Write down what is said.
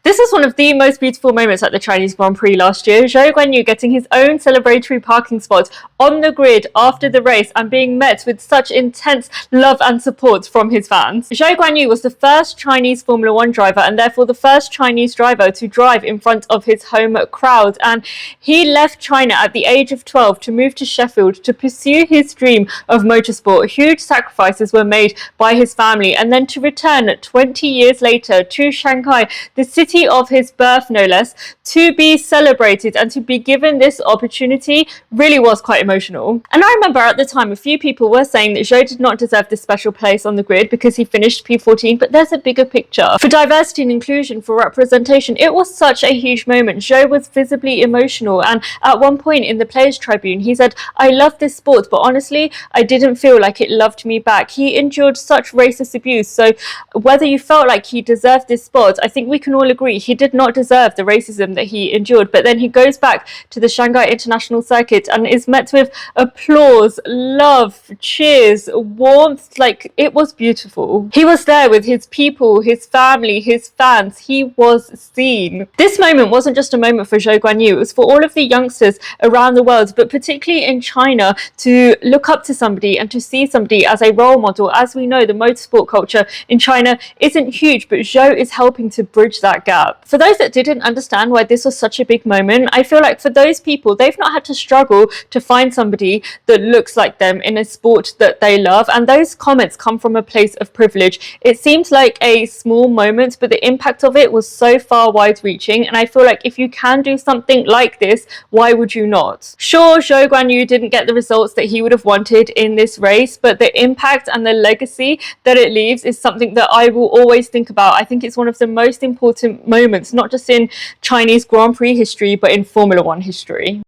This was one of the most beautiful moments at the Chinese Grand Prix last year. Zhou Guanyu getting his own celebratory parking spot on the grid after the race and being met with such intense love and support from his fans. Zhou Guanyu was the first Chinese Formula One driver and therefore the first Chinese driver to drive in front of his home crowd, and he left China at the age of 12 to move to Sheffield to pursue his dream of motorsport. Huge sacrifices were made by his family, and then to return 20 years later to Shanghai, the city of his birth no less, to be celebrated and to be given this opportunity really was quite emotional. And I remember at the time a few people were saying that Zhou did not deserve this special place on the grid because he finished P14, but there's a bigger picture. For diversity and inclusion, for representation, it was such a huge moment. Zhou was visibly emotional, and at one point in the Players Tribune he said, "I love this sport, but honestly I didn't feel like it loved me back." He endured such racist abuse, so whether you felt like he deserved this spot, I think we can all agree he did not deserve the racism that he endured. But then he goes back to the Shanghai International Circuit and is met with applause, love, cheers, warmth. Like, it was beautiful. He was there with his people, his family, his fans. He was seen. This moment wasn't just a moment for Zhou Guanyu, it was for all of the youngsters around the world, but particularly in China, to look up to somebody and to see somebody as a role model. As we know, the motorsport culture in China isn't huge, but Zhou is helping to bridge that gap. For those that didn't understand why this was such a big moment, I feel like for those people, they've not had to struggle to find somebody that looks like them in a sport that they love, and those comments come from a place of privilege. It seems like a small moment, but the impact of it was so far wide-reaching, and I feel like if you can do something like this, why would you not? Sure, Zhou Guanyu didn't get the results that he would have wanted in this race, but the impact and the legacy that it leaves is something that I will always think about. I think it's one of the most important moments, not just in Chinese Grand Prix history, but in Formula One history.